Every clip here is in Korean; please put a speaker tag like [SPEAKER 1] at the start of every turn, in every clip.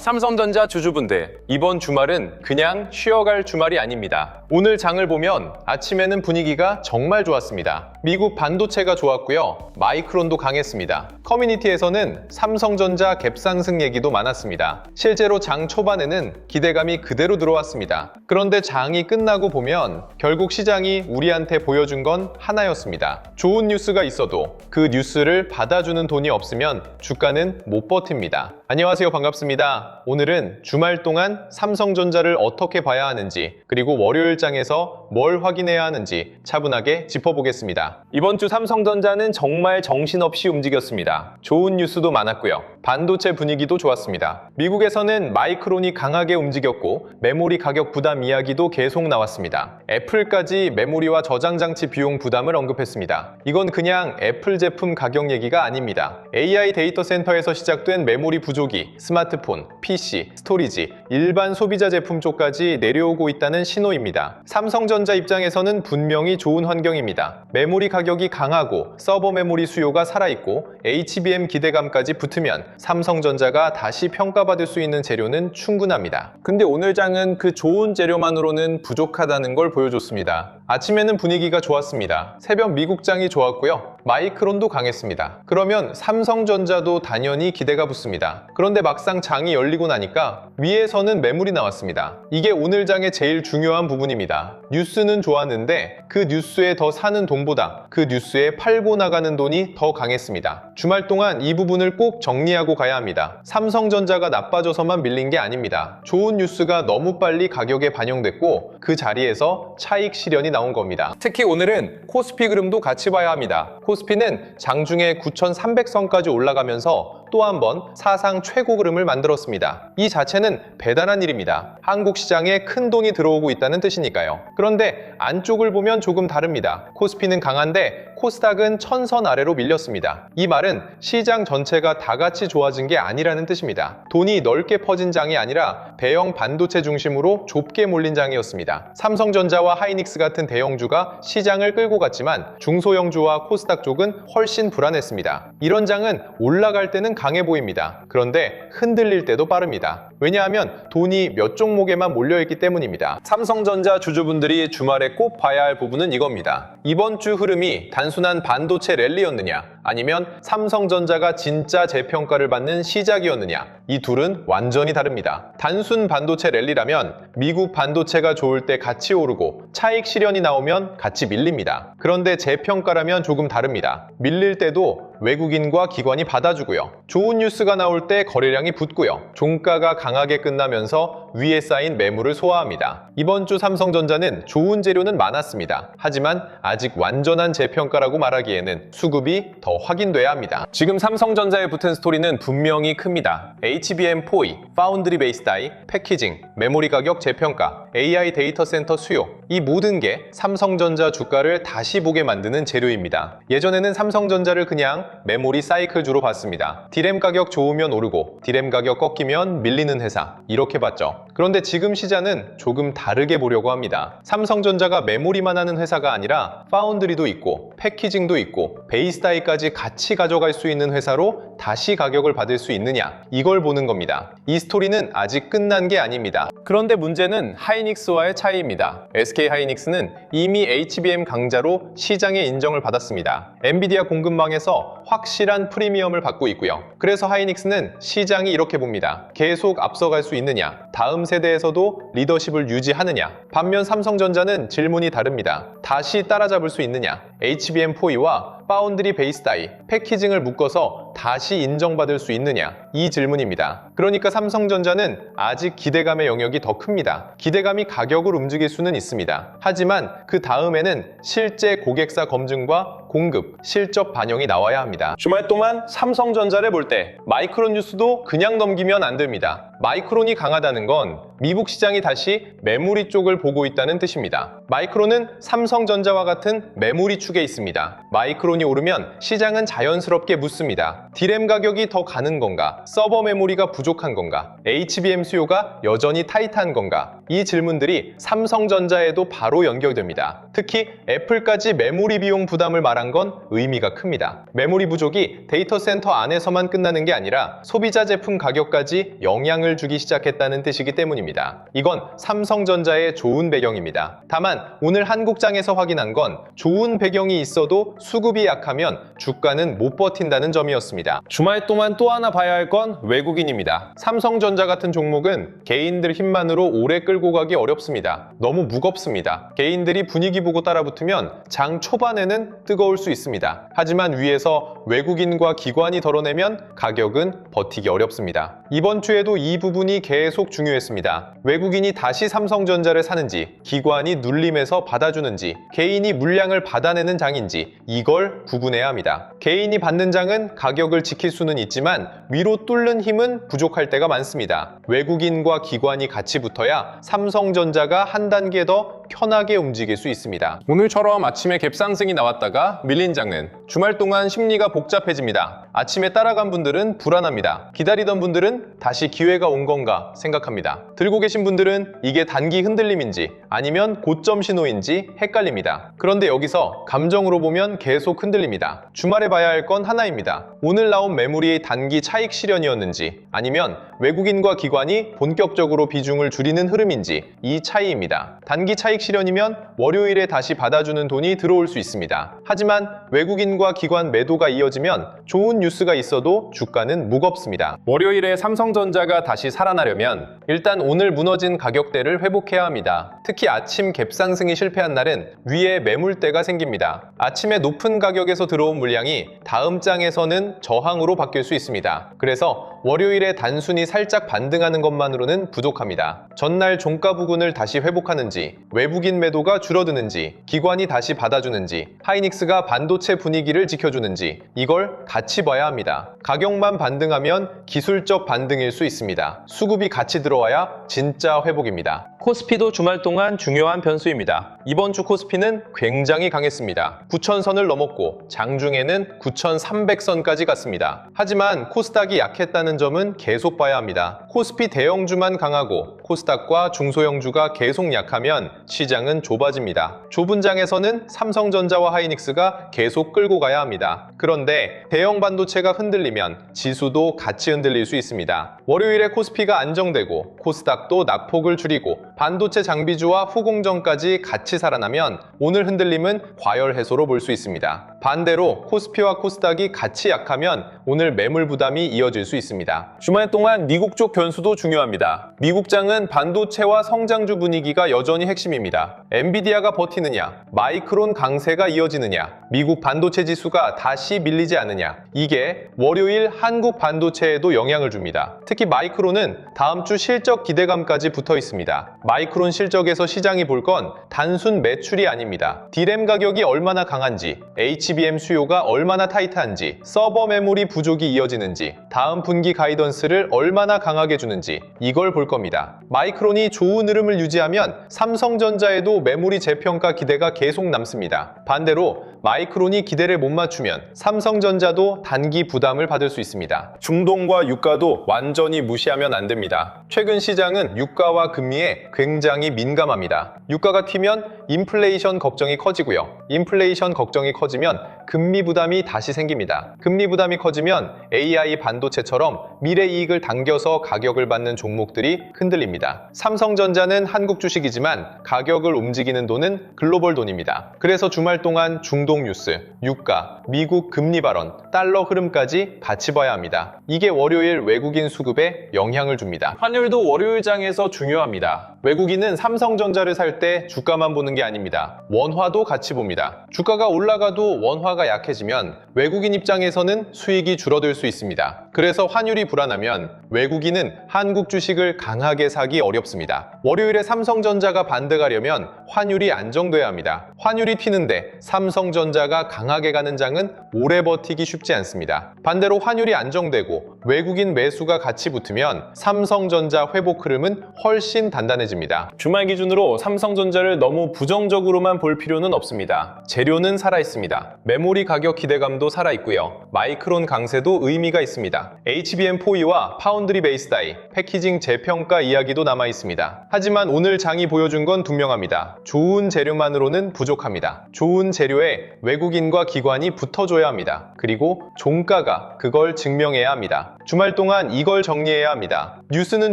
[SPEAKER 1] 삼성전자 주주분들, 이번 주말은 그냥 쉬어갈 주말이 아닙니다. 오늘 장을 보면 아침에는 분위기가 정말 좋았습니다. 미국 반도체가 좋았고요. 마이크론도 강했습니다. 커뮤니티에서는 삼성전자 갭상승 얘기도 많았습니다. 실제로 장 초반에는 기대감이 그대로 들어왔습니다. 그런데 장이 끝나고 보면 결국 시장이 우리한테 보여준 건 하나였습니다. 좋은 뉴스가 있어도 그 뉴스를 받아주는 돈이 없으면 주가는 못 버팁니다. 안녕하세요. 반갑습니다. 오늘은 주말 동안 삼성전자를 어떻게 봐야 하는지, 그리고 월요일장에서 뭘 확인해야 하는지 차분하게 짚어보겠습니다. 이번 주 삼성전자는 정말 정신없이 움직였습니다. 좋은 뉴스도 많았고요. 반도체 분위기도 좋았습니다. 미국에서는 마이크론이 강하게 움직였고 메모리 가격 부담 이야기도 계속 나왔습니다. 애플까지 메모리와 저장장치 비용 부담을 언급했습니다. 이건 그냥 애플 제품 가격 얘기가 아닙니다. AI 데이터 센터에서 시작된 메모리 부족이 스마트폰, PC, 스토리지, 일반 소비자 제품 쪽까지 내려오고 있다는 신호입니다. 삼성전자 입장에서는 분명히 좋은 환경입니다. 메모리 가격이 강하고 서버 메모리 수요가 살아있고 HBM 기대감까지 붙으면 삼성전자가 다시 평가받을 수 있는 재료는 충분합니다. 근데 오늘 장은 그 좋은 재료만으로는 부족하다는 걸 보여줬습니다. 아침에는 분위기가 좋았습니다. 새벽 미국장이 좋았고요. 마이크론도 강했습니다. 그러면 삼성전자도 당연히 기대가 붙습니다. 그런데 막상 장이 열리고 나니까 위에서는 매물이 나왔습니다. 이게 오늘 장의 제일 중요한 부분입니다. 뉴스는 좋았는데 그 뉴스에 더 사는 돈보다 그 뉴스에 팔고 나가는 돈이 더 강했습니다. 주말 동안 이 부분을 꼭 정리하고 가야 합니다. 삼성전자가 나빠져서만 밀린 게 아닙니다. 좋은 뉴스가 너무 빨리 가격에 반영됐고 그 자리에서 차익 실현이 나온 겁니다. 특히 오늘은 코스피 그림도 같이 봐야 합니다. 코스피는 장중에 9,300선까지 올라가면서 또 한 번 사상 최고 그림을 만들었습니다. 이 자체는 대단한 일입니다. 한국 시장에 큰 돈이 들어오고 있다는 뜻이니까요. 그런데 안쪽을 보면 조금 다릅니다. 코스피는 강한데 코스닥은 1000선 아래로 밀렸습니다. 이 말은 시장 전체가 다 같이 좋아진 게 아니라는 뜻입니다. 돈이 넓게 퍼진 장이 아니라 대형 반도체 중심으로 좁게 몰린 장이었습니다. 삼성전자와 하이닉스 같은 대형주가 시장을 끌고 갔지만 중소형주와 코스닥 쪽은 훨씬 불안했습니다. 이런 장은 올라갈 때는 강해 보입니다. 그런데 흔들릴 때도 빠릅니다. 왜냐하면 돈이 몇 종목에만 몰려있기 때문입니다. 삼성전자 주주분들이 주말에 꼭 봐야 할 부분은 이겁니다. 이번 주 흐름이 단순한 반도체 랠리였느냐, 아니면 삼성전자가 진짜 재평가를 받는 시작이었느냐, 이 둘은 완전히 다릅니다. 단순 반도체 랠리라면 미국 반도체가 좋을 때 같이 오르고 차익 실현이 나오면 같이 밀립니다. 그런데 재평가라면 조금 다릅니다. 밀릴 때도 외국인과 기관이 받아주고요. 좋은 뉴스가 나올 때 거래량이 붙고요. 종가가 강하게 끝나면서 위에 쌓인 매물을 소화합니다. 이번 주 삼성전자는 좋은 재료는 많았습니다. 하지만 아직 완전한 재평가라고 말하기에는 수급이 더 확인돼야 합니다. 지금 삼성전자에 붙은 스토리는 분명히 큽니다. HBM 포이, 파운드리 베이스 다이, 패키징, 메모리 가격 재평가, AI 데이터 센터 수요, 이 모든 게 삼성전자 주가를 다시 보게 만드는 재료입니다. 예전에는 삼성전자를 그냥 메모리 사이클주로 봤습니다. 디램 가격 좋으면 오르고 디램 가격 꺾이면 밀리는 회사, 이렇게 봤죠. 그런데 지금 시장은 조금 다르게 보려고 합니다. 삼성전자가 메모리만 하는 회사가 아니라 파운드리도 있고 패키징도 있고 베이스 다이까지 같이 가져갈 수 있는 회사로 다시 가격을 받을 수 있느냐, 이걸 보는 겁니다. 이 스토리는 아직 끝난 게 아닙니다. 그런데 문제는 하이닉스와의 차이입니다. SK 하이닉스는 이미 HBM 강자로 시장의 인정을 받았습니다. 엔비디아 공급망에서 확실한 프리미엄을 받고 있고요. 그래서 하이닉스는 시장이 이렇게 봅니다. 계속 앞서갈 수 있느냐, 다음 세대에서도 리더십을 유지하느냐. 반면 삼성전자는 질문이 다릅니다. 다시 따라잡을 수 있느냐. HBM4E와 파운드리 베이스 다이, 패키징을 묶어서 다시 인정받을 수 있느냐, 이 질문입니다. 그러니까 삼성전자는 아직 기대감의 영역이 더 큽니다. 기대감이 가격을 움직일 수는 있습니다. 하지만 그 다음에는 실제 고객사 검증과 공급, 실적 반영이 나와야 합니다. 주말 동안 삼성전자를 볼 때 마이크론 뉴스도 그냥 넘기면 안 됩니다. 마이크론이 강하다는 건 미국 시장이 다시 메모리 쪽을 보고 있다는 뜻입니다. 마이크론은 삼성전자와 같은 메모리 축에 있습니다. 마이크론이 오르면 시장은 자연스럽게 묻습니다. 디램 가격이 더 가는 건가? 서버 메모리가 부족한 건가? HBM 수요가 여전히 타이트한 건가? 이 질문들이 삼성전자에도 바로 연결됩니다. 특히 애플까지 메모리 비용 부담을 말한 난 건 의미가 큽니다. 메모리 부족이 데이터 센터 안에서만 끝나는 게 아니라 소비자 제품 가격까지 영향을 주기 시작했다는 뜻이기 때문입니다. 이건 삼성전자의 좋은 배경입니다. 다만 오늘 한국장에서 확인한 건 좋은 배경이 있어도 수급이 약하면 주가는 못 버틴다는 점이었습니다. 주말 동안 또 하나 봐야 할 건 외국인입니다. 삼성전자 같은 종목은 개인들 힘만으로 오래 끌고 가기 어렵습니다. 너무 무겁습니다. 개인들이 분위기 보고 따라붙으면 장 초반에는 뜨거울 수 있습니다. 하지만 위에서 외국인과 기관이 덜어내면 가격은 버티기 어렵습니다. 이번 주에도 이 부분이 계속 중요했습니다. 외국인이 다시 삼성전자를 사는지, 기관이 눌림에서 받아주는지, 개인이 물량을 받아내는 장인지 이걸 구분해야 합니다. 개인이 받는 장은 가격을 지킬 수는 있지만 위로 뚫는 힘은 부족할 때가 많습니다. 외국인과 기관이 같이 붙어야 삼성전자가 한 단계 더 편하게 움직일 수 있습니다. 오늘처럼 아침에 갭상승이 나왔다가 밀린 장은 주말 동안 심리가 복잡해집니다. 아침에 따라간 분들은 불안합니다. 기다리던 분들은 다시 기회가 온 건가 생각합니다. 들고 계신 분들은 이게 단기 흔들림인지 아니면 고점 신호인지 헷갈립니다. 그런데 여기서 감정으로 보면 계속 흔들립니다. 주말에 봐야 할 건 하나입니다. 오늘 나온 매물이 단기 차익 실현이었는지 아니면 외국인과 기관이 본격적으로 비중을 줄이는 흐름인지 이 차이입니다. 단기 차익 실현이면 월요일에 다시 받아주는 돈이 들어올 수 있습니다. 하지만 외국인과 기관 매도가 이어지면 좋은 뉴스가 있어도 주가는 무겁습니다. 월요일에 삼성전자가 다시 살아나려면 일단 오늘 무너진 가격대를 회복해야 합니다. 특히 아침 갭상승이 실패한 날은 위에 매물대가 생깁니다. 아침에 높은 가격에서 들어온 물량이 다음 장에서는 저항으로 바뀔 수 있습니다. 그래서 월요일에 단순히 살짝 반등하는 것만으로는 부족합니다. 전날 종가 부근을 다시 회복하는지, 외국인 매도가 줄어드는지, 기관이 다시 받아주는지, 하이닉스가 반도체 분위기를 지켜주는지 이걸 같이 봐야 합니다. 가격만 반등하면 기술적 반등일 수 있습니다. 수급이 같이 들어와야 진짜 회복입니다. 코스피도 주말 동안 중요한 변수입니다. 이번 주 코스피는 굉장히 강했습니다. 9,000선을 넘었고 장중에는 9,300선까지 갔습니다. 하지만 코스닥이 약했다는 점은 계속 봐야 합니다. 코스피 대형주만 강하고 코스닥과 중소형주가 계속 약하면 시장은 좁아집니다. 좁은 장에서는 삼성전자와 하이닉스가 계속 끌고 가야 합니다. 그런데 대형 반도체가 흔들리면 지수도 같이 흔들릴 수 있습니다. 월요일에 코스피가 안정되고 코스닥도 낙폭을 줄이고 반도체 장비주와 후공정까지 같이 살아나면 오늘 흔들림은 과열 해소로 볼 수 있습니다. 반대로 코스피와 코스닥이 같이 약하면 오늘 매물 부담이 이어질 수 있습니다. 주말 동안 미국 쪽 변수도 중요합니다. 미국장은 반도체와 성장주 분위기가 여전히 핵심입니다. 엔비디아가 버티느냐, 마이크론 강세가 이어지느냐, 미국 반도체 지수가 다시 밀리지 않느냐, 이게 월요일 한국 반도체에도 영향을 줍니다. 특히 마이크론은 다음 주 실적 기대감까지 붙어 있습니다. 마이크론 실적에서 시장이 볼 건 단순 매출이 아닙니다. D램 가격이 얼마나 강한지, HBM 수요가 얼마나 타이트한지, 서버 메모리 부족이 이어지는지, 다음 분기 가이던스를 얼마나 강하게 주는지 이걸 볼 겁니다. 마이크론이 좋은 흐름을 유지하면 삼성전자에도 메모리 재평가 기대가 계속 남습니다. 반대로 마이크론이 기대를 못 맞추면 삼성전자도 단기 부담을 받을 수 있습니다. 중동과 유가도 완전히 무시하면 안 됩니다. 최근 시장은 유가와 금리에 굉장히 민감합니다. 유가가 튀면 인플레이션 걱정이 커지고요. 인플레이션 걱정이 커지면 금리 부담이 다시 생깁니다. 금리 부담이 커지면 AI 반도체처럼 미래 이익을 당겨서 가격을 받는 종목들이 흔들립니다. 삼성전자는 한국 주식이지만 가격을 움직이는 돈은 글로벌 돈입니다. 그래서 주말 동안 중동 뉴스, 유가, 미국 금리 발언, 달러 흐름까지 같이 봐야 합니다. 이게 월요일 외국인 수급에 영향을 줍니다. 환율도 월요일 장에서 중요합니다. 외국인은 삼성전자를 살 때 주가만 보는 게 아닙니다. 원화도 같이 봅니다. 주가가 올라가도 원화가 약해지면 외국인 입장에서는 수익이 줄어들 수 있습니다. 그래서 환율이 불안하면 외국인은 한국 주식을 강하게 사기 어렵습니다. 월요일에 삼성전자가 반등하려면 환율이 안정돼야 합니다. 환율이 튀는데 삼성전자가 강하게 가는 장은 오래 버티기 쉽지 않습니다. 반대로 환율이 안정되고 외국인 매수가 같이 붙으면 삼성전자 회복 흐름은 훨씬 단단해집니다. 주말 기준으로 삼성전자를 너무 부정적으로만 볼 필요는 없습니다. 재료는 살아있습니다. 메모리 가격 기대감도 살아있고요. 마이크론 강세도 의미가 있습니다. HBM4E와 파운드리 베이스 다이, 패키징 재평가 이야기도 남아있습니다. 하지만 오늘 장이 보여준 건 분명합니다. 좋은 재료만으로는 부족합니다. 좋은 재료에 외국인과 기관이 붙어줘야 합니다. 그리고 종가가 그걸 증명해야 합니다. 주말 동안 이걸 정리해야 합니다. 뉴스는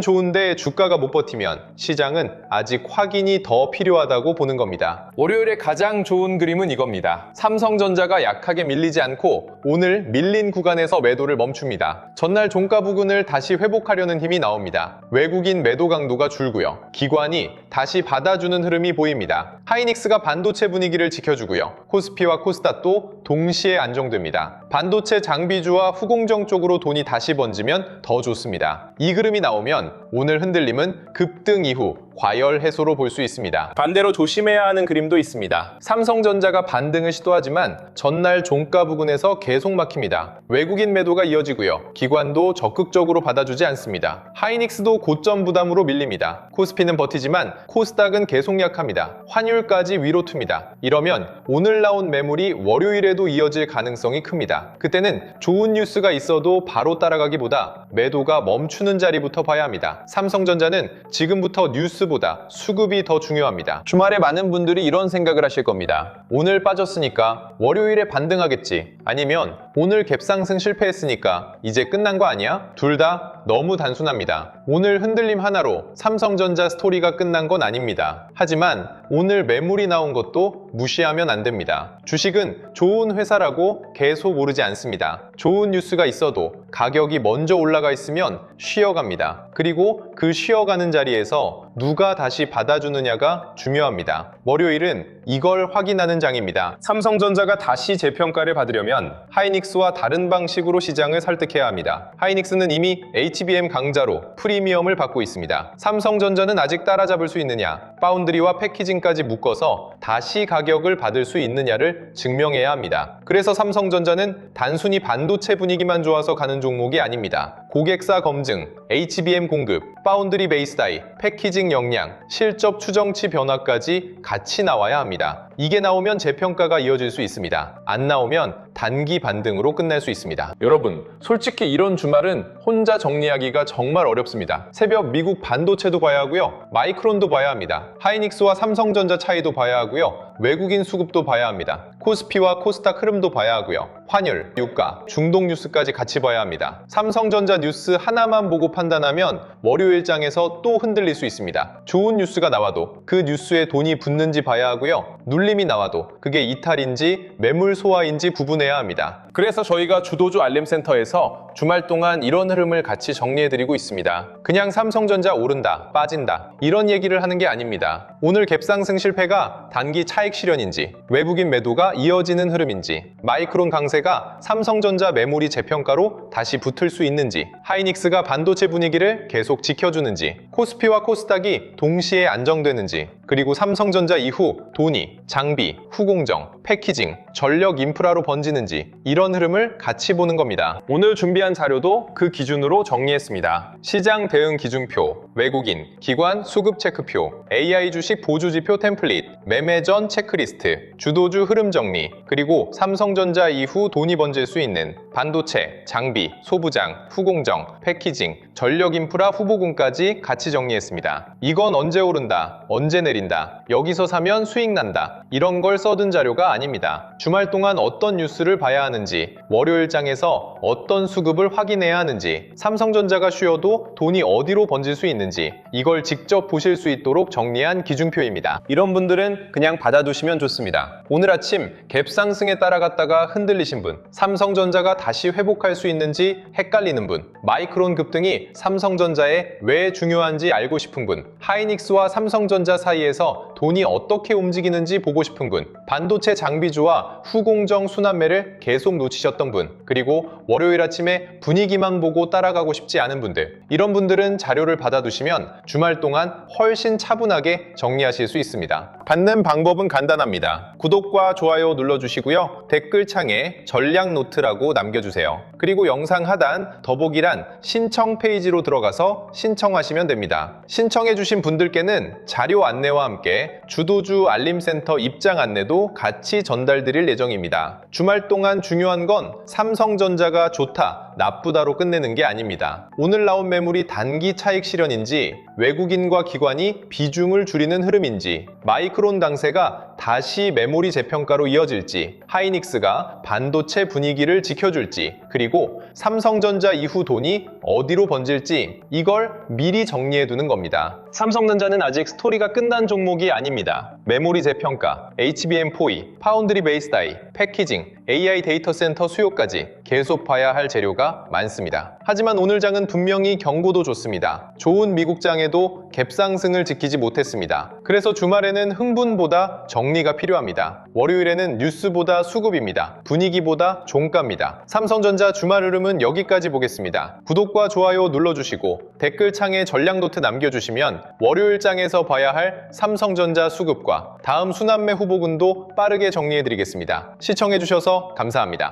[SPEAKER 1] 좋은데 주가가 못 버티면 시장은 아직 확인이 더 필요하다고 보는 겁니다. 월요일에 가장 좋은 그림은 이겁니다. 삼성전자가 약하게 밀리지 않고 오늘 밀린 구간에서 매도를 멈춥니다. 전날 종가 부근을 다시 회복하려는 힘이 나옵니다. 외국인 매도 강도가 줄고요. 기관이 다시 받아주는 흐름이 보입니다. 하이닉스가 반도체 분위기를 지켜주고요. 코스피와 코스닥도 동시에 안정됩니다. 반도체 장비주와 후공정 쪽으로 돈이 다시 번지면 더 좋습니다. 이 그림이 나오면 오늘 흔들림은 급등 이후 과열 해소로 볼 수 있습니다. 반대로 조심해야 하는 그림도 있습니다. 삼성전자가 반등을 시도하지만 전날 종가 부근에서 계속 막힙니다. 외국인 매도가 이어지고요. 기관도 적극적으로 받아주지 않습니다. 하이닉스도 고점 부담으로 밀립니다. 코스피는 버티지만 코스닥은 계속 약합니다. 환율까지 위로 틉니다. 이러면 오늘 나온 매물이 월요일에도 이어질 가능성이 큽니다. 그때는 좋은 뉴스가 있어도 바로 따라가기보다 매도가 멈추는 자리부터 봐야 합니다. 삼성전자는 지금부터 뉴스보다 수급이 더 중요합니다. 주말에 많은 분들이 이런 생각을 하실 겁니다. 오늘 빠졌으니까 월요일에 반등하겠지. 아니면 오늘 갭상승 실패했으니까 이제 끝난 거 아니야? 둘 다 너무 단순합니다. 오늘 흔들림 하나로 삼성전자 스토리가 끝난 건 아닙니다. 하지만 오늘 매물이 나온 것도 무시하면 안 됩니다. 주식은 좋은 회사라고 계속 오르지 않습니다. 좋은 뉴스가 있어도 가격이 먼저 올라가 있으면 쉬어갑니다. 그리고 그 쉬어가는 자리에서 누가 다시 받아주느냐가 중요합니다. 월요일은 이걸 확인하는 장입니다. 삼성전자가 다시 재평가를 받으려면 하이닉스와 다른 방식으로 시장을 설득해야 합니다. 하이닉스는 이미 HBM 강자로 프리미엄을 받고 있습니다. 삼성전자는 아직 따라잡을 수 있느냐, 파운드리와 패키징까지 묶어서 다시 가격을 받을 수 있느냐를 증명해야 합니다. 그래서 삼성전자는 단순히 반도체 분위기만 좋아서 가는 종목이 아닙니다. 고객사 검증, HBM 공급, 파운드리 베이스 다이, 패키징 역량, 실적 추정치 변화까지 같이 나와야 합니다. 이게 나오면 재평가가 이어질 수 있습니다. 안 나오면 단기 반등으로 끝날 수 있습니다. 여러분, 솔직히 이런 주말은 혼자 정리하기가 정말 어렵습니다. 새벽 미국 반도체도 봐야 하고요. 마이크론도 봐야 합니다. 하이닉스와 삼성전자 차이도 봐야 하고요. 외국인 수급도 봐야 합니다. 코스피와 코스닥 흐름도 봐야 하고요. 환율, 유가, 중동 뉴스까지 같이 봐야 합니다. 삼성전자 뉴스 하나만 보고 판단하면 월요일장에서 또 흔들릴 수 있습니다. 좋은 뉴스가 나와도 그 뉴스에 돈이 붙는지 봐야 하고요. 눌림이 나와도 그게 이탈인지 매물 소화인지 구분해야 합니다. 그래서 저희가 주도주 알림센터에서 주말 동안 이런 흐름을 같이 정리해드리고 있습니다. 그냥 삼성전자 오른다, 빠진다 이런 얘기를 하는 게 아닙니다. 오늘 갭상승 실패가 단기 차익 실현인지, 외국인 매도가 이어지는 흐름인지, 마이크론 강세가 삼성전자 매물이 재평가로 다시 붙을 수 있는지, 하이닉스가 반도체 분위기를 계속 지켜주는지, 코스피와 코스닥이 동시에 안정되는지, 그리고 삼성전자 이후 돈이 장비, 후공정, 패키징, 전력 인프라로 번지는지 이런 흐름을 같이 보는 겁니다. 오늘 준비한 자료도 그 기준으로 정리했습니다. 시장 대응 기준표, 외국인, 기관 수급 체크표, AI 주식 보조지표 템플릿, 매매 전 체크리스트, 주도주 흐름 정리, 그리고 삼성전자 이후 돈이 번질 수 있는 반도체, 장비, 소부장, 후공정, 패키징, 전력 인프라 후보군까지 같이 정리했습니다. 이건 언제 오른다, 언제 내린다, 여기서 사면 수익 난다 이런 걸 써둔 자료가 아닙니다. 주말 동안 어떤 뉴스를 봐야 하는지, 월요일장에서 어떤 수급을 확인해야 하는지, 삼성전자가 쉬어도 돈이 어디로 번질 수 있는지 이걸 직접 보실 수 있도록 정리한 기준표입니다. 이런 분들은 그냥 받아두시면 좋습니다. 오늘 아침 갭상승에 따라갔다가 흔들리신 분, 삼성전자가 다시 회복할 수 있는지 헷갈리는 분, 마이크론 급등이 삼성전자에 왜 중요한지 알고 싶은 분, 하이닉스와 삼성전자 사이에서 돈이 어떻게 움직이는지 보고 싶은 분, 반도체 장비주와 후공정 순환매를 계속 놓치셨던 분, 그리고 월요일 아침에 분위기만 보고 따라가고 싶지 않은 분들, 이런 분들은 자료를 받아두시면 주말 동안 훨씬 차분하게 정리하실 수 있습니다. 받는 방법은 간단합니다. 구독과 좋아요 눌러주시고요. 댓글창에 전략 노트라고 남겨주세요. 그리고 영상 하단 더보기란 신청 페이지로 들어가서 신청하시면 됩니다. 신청해주신 분들께는 자료 안내와 함께 주도주 알림센터 입장 안내도 같이 전달드릴 예정입니다. 주말 동안 중요한 건 삼성전자가 좋다, 나쁘다로 끝내는 게 아닙니다. 오늘 나온 매물이 단기 차익 실현인지 외국인과 기관이 비중을 줄이는 흐름인지 마이크론 당세가 다시 메모리 재평가로 이어질지 하이닉스가 반도체 분위기를 지켜줄지 그리고 삼성전자 이후 돈이 어디로 번질지 이걸 미리 정리해두는 겁니다. 삼성전자는 아직 스토리가 끝난 종목이 아닙니다. 메모리 재평가, HBM4E, 파운드리 베이스 다이, 패키징, AI 데이터 센터 수요까지 계속 봐야 할 재료가 많습니다. 하지만 오늘 장은 분명히 경고도 줬습니다. 좋은 미국 장에도 갭상승을 지키지 못했습니다. 그래서 주말에는 흥분보다 정리가 필요합니다. 월요일에는 뉴스보다 수급입니다. 분위기보다 종가입니다. 삼성전자 주말 흐름은 여기까지 보겠습니다. 구독과 좋아요 눌러주시고 댓글창에 전략 노트 남겨주시면 월요일 장에서 봐야 할 삼성전자 수급과 다음 순환매 후보군도 빠르게 정리해드리겠습니다. 시청해주셔서 감사합니다.